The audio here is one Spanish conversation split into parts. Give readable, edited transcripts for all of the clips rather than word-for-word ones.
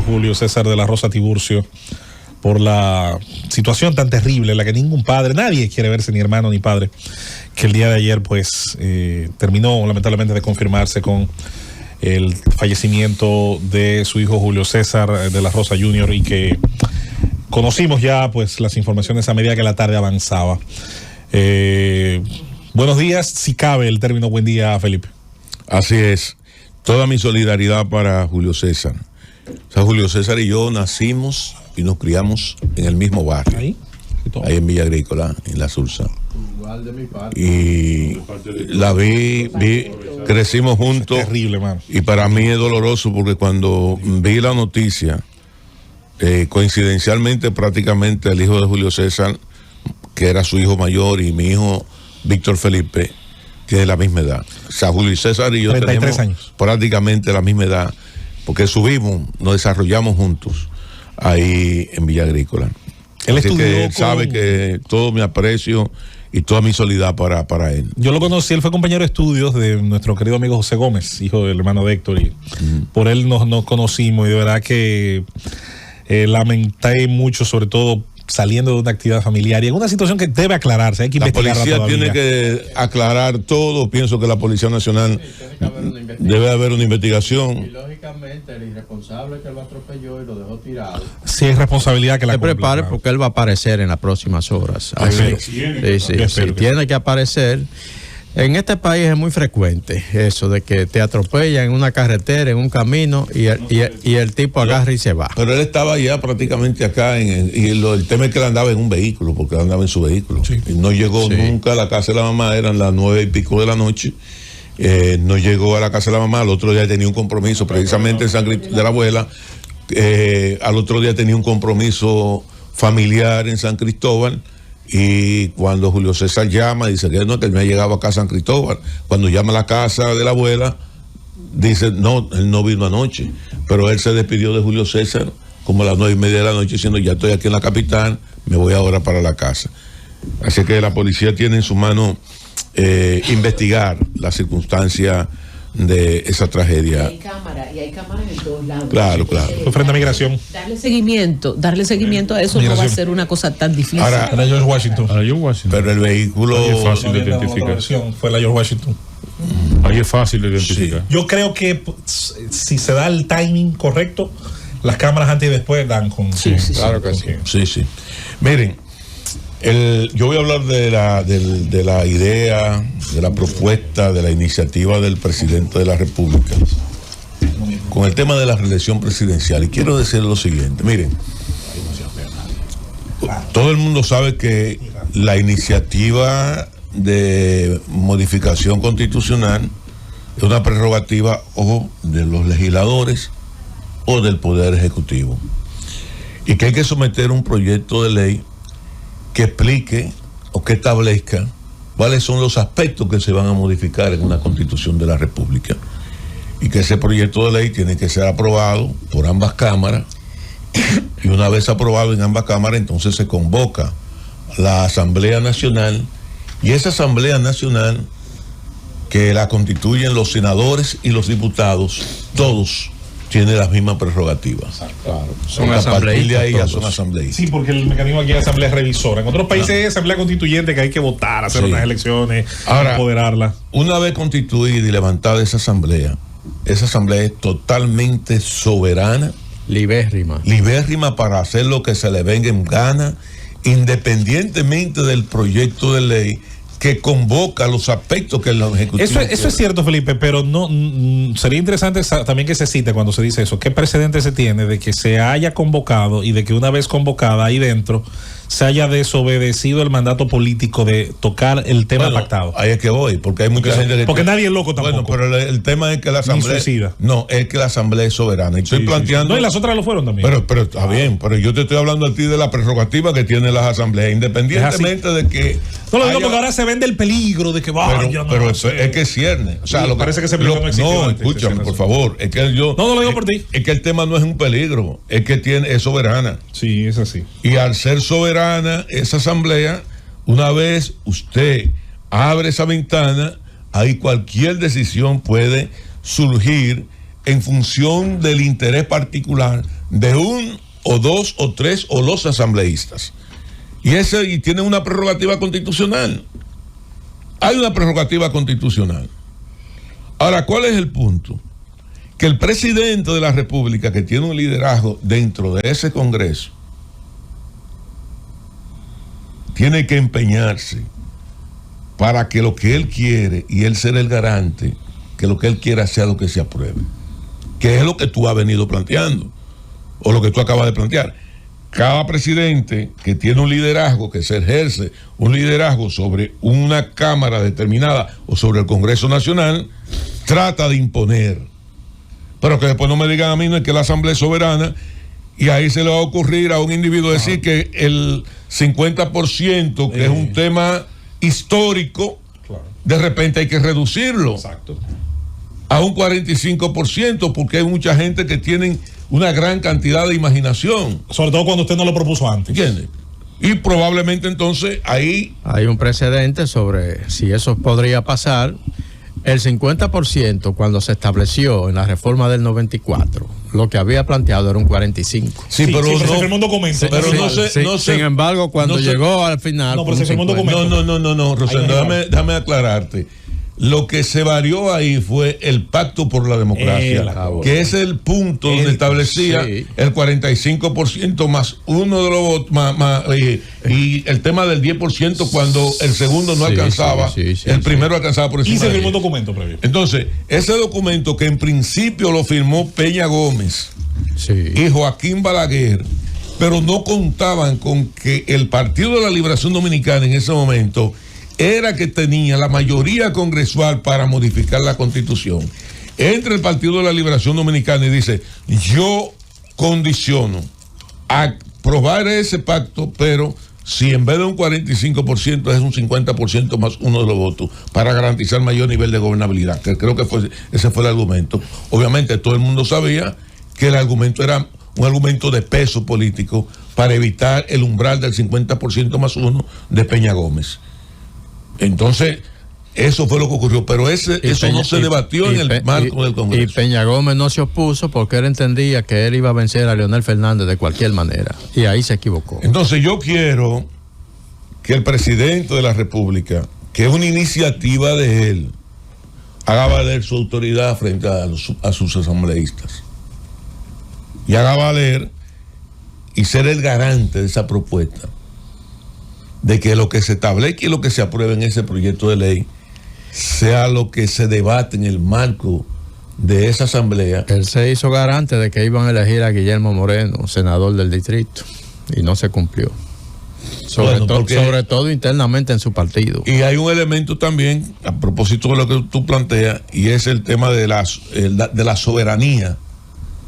Julio César de la Rosa Tiburcio por la situación tan terrible en la que ningún padre, nadie quiere verse, ni hermano ni padre, que el día de ayer pues terminó lamentablemente de confirmarse con el fallecimiento de su hijo Julio César de la Rosa Jr. y que conocimos ya pues las informaciones a medida que la tarde avanzaba. Buenos días, si cabe el término buen día, Felipe. Así es, toda mi solidaridad para Julio César. O sea, Julio César y yo nacimos y nos criamos en el mismo barrio, ahí en Villa Agrícola, en La Sursa. Igual de mi parte. Y la vi, crecimos juntos. Es terrible, mano. Y para mí es doloroso porque cuando vi la noticia, coincidencialmente prácticamente el hijo de Julio César, que era su hijo mayor, y mi hijo Víctor Felipe, tiene la misma edad. O sea, Julio César y yo 33 tenemos años. Prácticamente la misma edad, porque subimos, nos desarrollamos juntos ahí en Villa Agrícola. Él Así estudió que él sabe que todo mi aprecio y toda mi solidaridad para él. Yo lo conocí, él fue compañero de estudios de nuestro querido amigo José Gómez, hijo del hermano de Héctor, y por él nos conocimos, y de verdad que lamenté mucho, sobre todo saliendo de una actividad familiar y en una situación que debe aclararse, hay que investigarla todavía. La policía tiene que aclarar todo. Pienso que la Policía Nacional debe haber una investigación. Y lógicamente el irresponsable que lo atropelló y lo dejó tirado. Sí, es responsabilidad que la se prepare, porque él va a aparecer en las próximas horas. Sí, tiene que aparecer. En este país es muy frecuente eso de que te atropellan en una carretera, en un camino, y el tipo agarra y se va. Pero él estaba ya prácticamente acá, y el tema es que él andaba en un vehículo, porque él andaba en su vehículo. Sí. Y no llegó nunca a la casa de la mamá, eran las 9:00 de la noche. No llegó a la casa de la mamá, al otro día tenía un compromiso, precisamente en San Cristóbal de la abuela. Al otro día tenía un compromiso familiar en San Cristóbal. Y cuando Julio César llama, dice que no, que él me ha llegado acá a San Cristóbal. Cuando llama a la casa de la abuela, dice, no, él no vino anoche. Pero él se despidió de Julio César como a las 9:30 de la noche, diciendo, ya estoy aquí en la capital, me voy ahora para la casa. Así que la policía tiene en su mano investigar la circunstancia de esa tragedia. Y hay cámaras en todos lados. Claro. Frente a migración. Darle seguimiento a eso no va a ser una cosa tan difícil. Ahora, la George Washington. Pero el vehículo es fácil de identificar. Fue la George Washington. Ahí es fácil de identificar. Sí. Yo creo que si se da el timing correcto, las cámaras antes y después dan con. Sí. Claro que sí. Miren, yo voy a hablar de la idea, de la propuesta, de la iniciativa del presidente de la República con el tema de la reelección presidencial. Y quiero decir lo siguiente, miren, todo el mundo sabe que la iniciativa de modificación constitucional es una prerrogativa o de los legisladores o del Poder Ejecutivo, y que hay que someter un proyecto de ley que explique o que establezca cuáles son los aspectos que se van a modificar en una constitución de la República, y que ese proyecto de ley tiene que ser aprobado por ambas cámaras, y una vez aprobado en ambas cámaras, entonces se convoca la Asamblea Nacional, y esa Asamblea Nacional, que la constituyen los senadores y los diputados, todos tiene las mismas prerrogativas. Claro. Son asambleístas. Son asambleístas. Sí, porque el mecanismo aquí es asamblea revisora. En otros países es asamblea constituyente, que hay que votar, hacer unas elecciones, ahora, empoderarla. Una vez constituida y levantada esa asamblea es totalmente soberana, libérrima para hacer lo que se le venga en gana, independientemente del proyecto de ley que convoca los aspectos que el Ejecutivo. Eso es cierto, Felipe, pero no sería interesante también que se cite cuando se dice eso. ¿Qué precedente se tiene de que se haya convocado y de que una vez convocada ahí dentro se haya desobedecido el mandato político de tocar el tema pactado? Ahí es que voy, porque hay mucha gente porque nadie es loco tampoco. Bueno, pero el tema es que la asamblea es que la asamblea es soberana. Y estoy planteando. No, y las otras lo fueron también. Pero está bien, pero yo te estoy hablando a ti de la prerrogativa que tienen las asambleas, independientemente de que. No lo digo porque ahora se vende el peligro de que vaya. Pero es que es cierne. O sea, parece que ese peligro no existió. No, escúchame, por favor. Es que yo. No lo digo por ti. Es que el tema no es un peligro, es que es soberana. Sí, es así. Y al ser soberana, esa asamblea, una vez usted abre esa ventana, ahí cualquier decisión puede surgir en función del interés particular de un o dos o tres o los asambleístas. Y tiene una prerrogativa constitucional. Hay una prerrogativa constitucional. Ahora, ¿cuál es el punto? Que el presidente de la República, que tiene un liderazgo dentro de ese Congreso, tiene que empeñarse para que lo que él quiere, y él ser el garante, que lo que él quiera sea lo que se apruebe. Que es lo que tú has venido planteando, o lo que tú acabas de plantear. Cada presidente que tiene un liderazgo, que se ejerce un liderazgo sobre una Cámara determinada o sobre el Congreso Nacional, trata de imponer. Pero que después no me digan a mí, no es que la Asamblea es soberana, y ahí se le va a ocurrir a un individuo decir que el 50%, que es un tema histórico, de repente hay que reducirlo. Exacto. A un 45%, porque hay mucha gente que tienen una gran cantidad de imaginación. Sobre todo cuando usted no lo propuso antes. ¿Entiende? Y probablemente entonces ahí hay un precedente sobre si eso podría pasar. El 50% cuando se estableció en la reforma del 94, lo que había planteado era un 45%. Sí, pero se no, firmó un documento. pero Sí, no sí. sé, no sé. Sin embargo, cuando no sé. llegó al final. No, pero fue se firmó un 50. documento. No, Rosendo, déjame aclararte. Lo que se varió ahí fue el Pacto por la Democracia, que es el punto donde establecía el 45% más uno de los votos, y el tema del 10% cuando el segundo no alcanzaba, el primero alcanzaba por encima. Y se firmó un de documento previo. Entonces, ese documento que en principio lo firmó Peña Gómez y Joaquín Balaguer, pero no contaban con que el Partido de la Liberación Dominicana en ese momento era que tenía la mayoría congresual para modificar la Constitución. Entra el Partido de la Liberación Dominicana y dice: yo condiciono a aprobar ese pacto, pero si en vez de un 45% es un 50% más uno de los votos, para garantizar mayor nivel de gobernabilidad, que creo que ese fue el argumento. Obviamente todo el mundo sabía que el argumento era un argumento de peso político para evitar el umbral del 50% más uno de Peña Gómez. Entonces, eso fue lo que ocurrió, pero eso no se debatió en el marco del Congreso. Y Peña Gómez no se opuso porque él entendía que él iba a vencer a Leonel Fernández de cualquier manera, y ahí se equivocó. Entonces yo quiero que el presidente de la República, que es una iniciativa de él, haga valer su autoridad frente a sus asambleístas, y haga valer y ser el garante de esa propuesta, de que lo que se establezca y lo que se apruebe en ese proyecto de ley sea lo que se debate en el marco de esa asamblea. Él se hizo garante de que iban a elegir a Guillermo Moreno, senador del distrito, y no se cumplió. Sobre todo internamente en su partido. Y hay un elemento también, a propósito de lo que tú planteas, y es el tema de la soberanía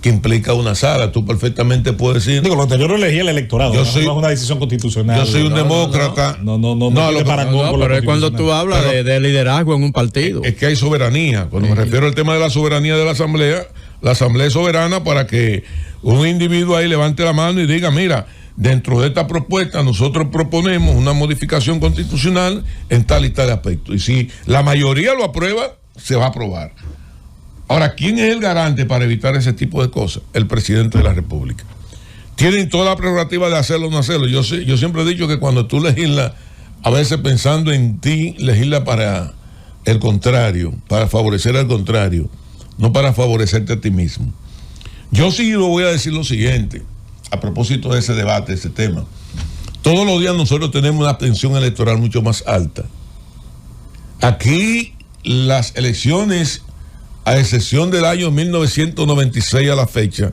que implica una sala. Tú perfectamente puedes decir... Digo, lo anterior lo elegía el electorado, no es una decisión constitucional. Yo soy un demócrata. Pero es cuando tú hablas de liderazgo en un partido. Es que hay soberanía. Cuando me refiero al tema de la soberanía de la asamblea es soberana para que un individuo ahí levante la mano y diga: mira, dentro de esta propuesta nosotros proponemos una modificación constitucional en tal y tal aspecto. Y si la mayoría lo aprueba, se va a aprobar. Ahora, ¿quién es el garante para evitar ese tipo de cosas? El presidente de la República. Tienen toda la prerrogativa de hacerlo o no hacerlo. Yo siempre he dicho que cuando tú legislas, a veces pensando en ti, legislas para el contrario, para favorecer al contrario, no para favorecerte a ti mismo. Yo sí lo voy a decir lo siguiente, a propósito de ese debate, ese tema. Todos los días nosotros tenemos una tensión electoral mucho más alta. Aquí las elecciones, a excepción del año 1996 a la fecha,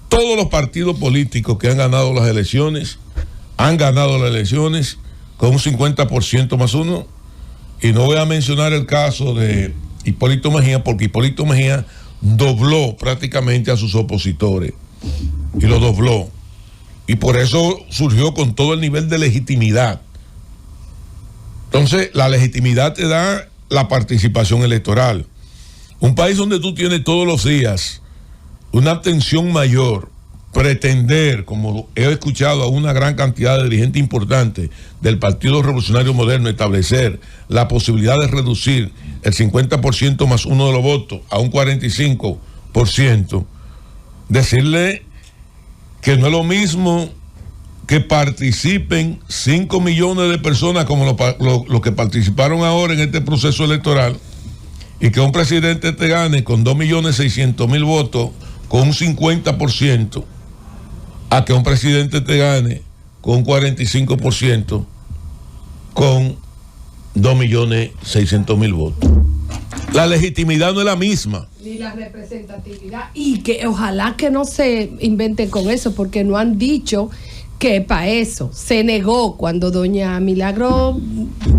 todos los partidos políticos que han ganado las elecciones con un 50% más uno. Y no voy a mencionar el caso de Hipólito Mejía, porque Hipólito Mejía dobló prácticamente a sus opositores, y lo dobló, y por eso surgió con todo el nivel de legitimidad. Entonces, la legitimidad te da la participación electoral. Un país donde tú tienes todos los días una abstención mayor, pretender, como he escuchado a una gran cantidad de dirigentes importantes del Partido Revolucionario Moderno, establecer la posibilidad de reducir el 50% más uno de los votos a un 45%, decirle que no es lo mismo que participen 5 millones de personas como lo que participaron ahora en este proceso electoral, y que un presidente te gane con 2.600.000 votos con un 50%, a que un presidente te gane con 45% con 2.600.000 votos. La legitimidad no es la misma. Ni la representatividad. Y que ojalá que no se inventen con eso, porque no han dicho que para eso se negó. Cuando doña Milagro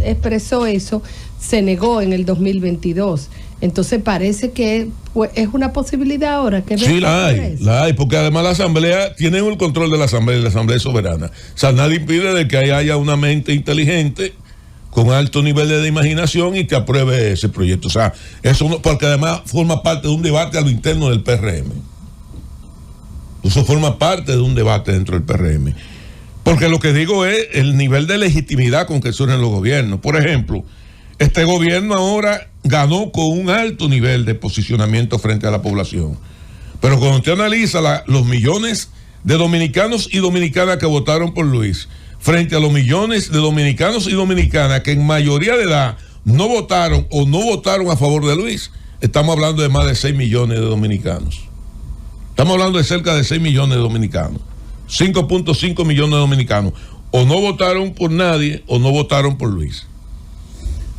expresó eso, se negó en el 2022. Entonces parece que pues, es una posibilidad ahora. Que sí, la hay, porque además la Asamblea, tienen el control de la Asamblea, y la Asamblea es soberana. O sea, nadie impide de que haya una mente inteligente con alto nivel de imaginación y que apruebe ese proyecto. O sea, eso no, porque además forma parte de un debate a lo interno del PRM. Eso forma parte de un debate dentro del PRM. Porque lo que digo es el nivel de legitimidad con que surgen los gobiernos. Por ejemplo, este gobierno ahora ganó con un alto nivel de posicionamiento frente a la población. Pero cuando usted analiza los millones de dominicanos y dominicanas que votaron por Luis, frente a los millones de dominicanos y dominicanas que en mayoría de edad no votaron o no votaron a favor de Luis, estamos hablando de más de 6 millones de dominicanos. Estamos hablando de cerca de 6 millones de dominicanos. 5.5 millones de dominicanos. O no votaron por nadie o no votaron por Luis.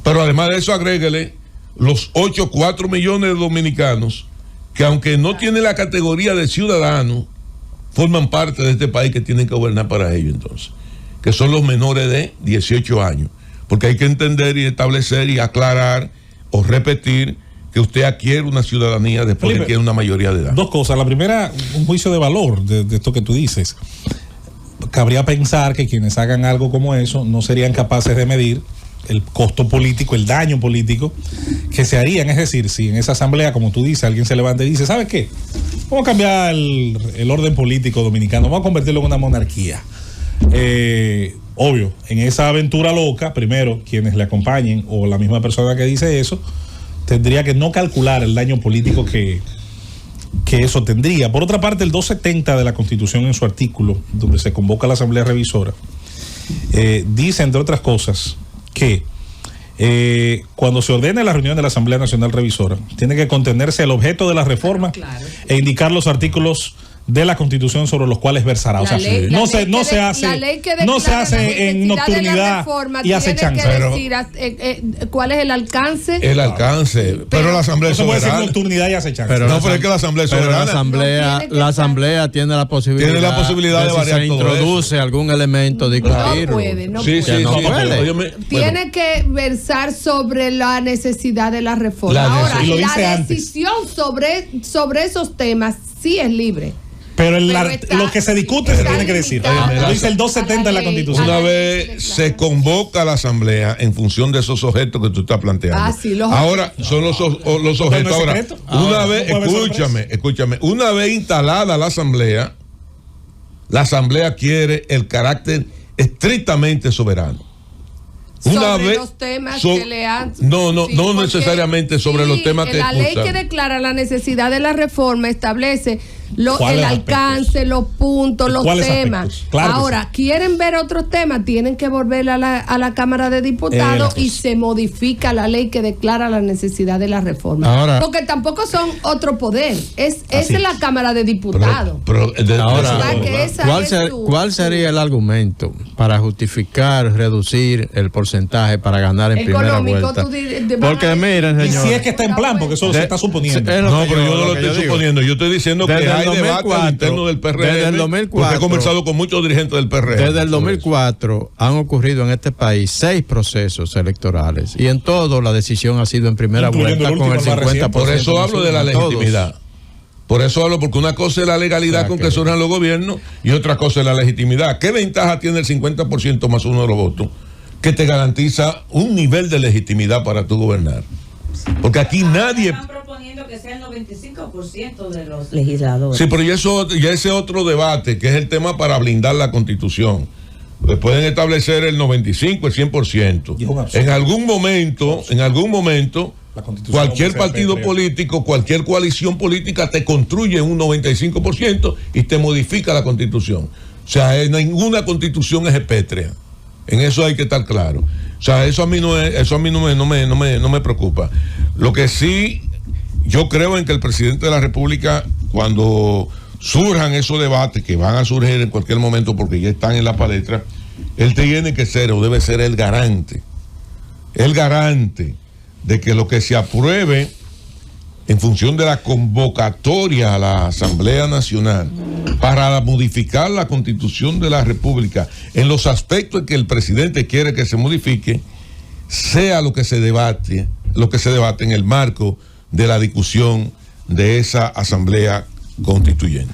Pero además de eso, agréguele los 4 millones de dominicanos que, aunque no tienen la categoría de ciudadanos, forman parte de este país que tienen que gobernar para ellos, entonces, que son los menores de 18 años. Porque hay que entender y establecer y aclarar o repetir que usted adquiere una ciudadanía después de que tiene una mayoría de edad. Dos cosas. La primera, un juicio de valor de esto que tú dices. Cabría pensar que quienes hagan algo como eso no serían capaces de medir el costo político, el daño político que se harían. Es decir, si en esa asamblea, como tú dices, alguien se levanta y dice, ¿sabes qué? Vamos a cambiar el orden político dominicano, vamos a convertirlo en una monarquía. Obvio, en esa aventura loca, primero, quienes le acompañen o la misma persona que dice eso, tendría que no calcular el daño político que eso tendría. Por otra parte, el 270 de la Constitución, en su artículo, donde se convoca a la Asamblea Revisora, dice, entre otras cosas, que cuando se ordene la reunión de la Asamblea Nacional Revisora, tiene que contenerse el objeto de la reforma e indicar los artículos de la Constitución sobre los cuales versará. O sea, no se hace en nocturnidad y acechanza. ¿Cuál es el alcance? El alcance, pero la Asamblea es soberana. No se puede decir nocturnidad y acechanza. Pero es que la Asamblea es soberana. La Asamblea tiene la posibilidad, de variar si se todo introduce eso. algún elemento, discutirlo. No puede, no sí, puede. Sí, No sí, puede. Tiene que versar sobre la necesidad de la reforma. Ahora, la decisión sobre esos temas sí es libre. Pero lo que se discute se tiene que decir. Lo dice el 270 de la Constitución. Una vez se convoca a la Asamblea en función de esos objetos que tú estás planteando. Sí, ahora son los objetos. Ahora, una vez, escúchame, una vez instalada la Asamblea quiere el carácter estrictamente soberano. Sobre los temas que le han... No necesariamente sobre los temas que... La ley que declara la necesidad de la reforma establece el alcance, los puntos, los temas. Claro. Ahora, quieren ver otros temas, tienen que volver a la Cámara de Diputados y se modifica la ley que declara la necesidad de la reforma. Ahora, porque tampoco son otro poder, esa es la Cámara de Diputados. ¿Cuál sería el argumento para justificar reducir el porcentaje para ganar en primera vuelta? Porque miren, señor, y si es que está en plan, porque eso se está suponiendo. No, pero yo no lo estoy suponiendo. Yo estoy diciendo que hay debate interno del PRM. Desde el 2004, porque he conversado con muchos dirigentes del PRM. Desde el 2004 han ocurrido en este país 6 procesos electorales y en todo la decisión ha sido en primera vuelta con el 50%. Por eso hablo de la legitimidad. Por eso hablo, porque una cosa es la legalidad con que surjan los gobiernos y otra cosa es la legitimidad. ¿Qué ventaja tiene el 50% más uno de los votos? Que te garantiza un nivel de legitimidad para tu gobernar. Porque aquí nadie... Están proponiendo que sea el 95% de los legisladores. Sí, pero ya ese otro debate, que es el tema para blindar la Constitución. Pueden establecer el 95%, el 100%. En algún momento, La Constitución Cualquier no puede ser partido pétrea. político, cualquier coalición política te construye un 95% y te modifica la Constitución. O sea, ninguna Constitución es pétrea. En eso hay que estar claro. O sea, eso a mí no me preocupa. Lo que sí, yo creo en que el presidente de la República, cuando surjan esos debates que van a surgir en cualquier momento porque ya están en la palestra, él tiene que ser o debe ser el garante de que lo que se apruebe en función de la convocatoria a la Asamblea Nacional para modificar la Constitución de la República en los aspectos que el presidente quiere que se modifique, sea lo que se debate en el marco de la discusión de esa Asamblea Constituyente.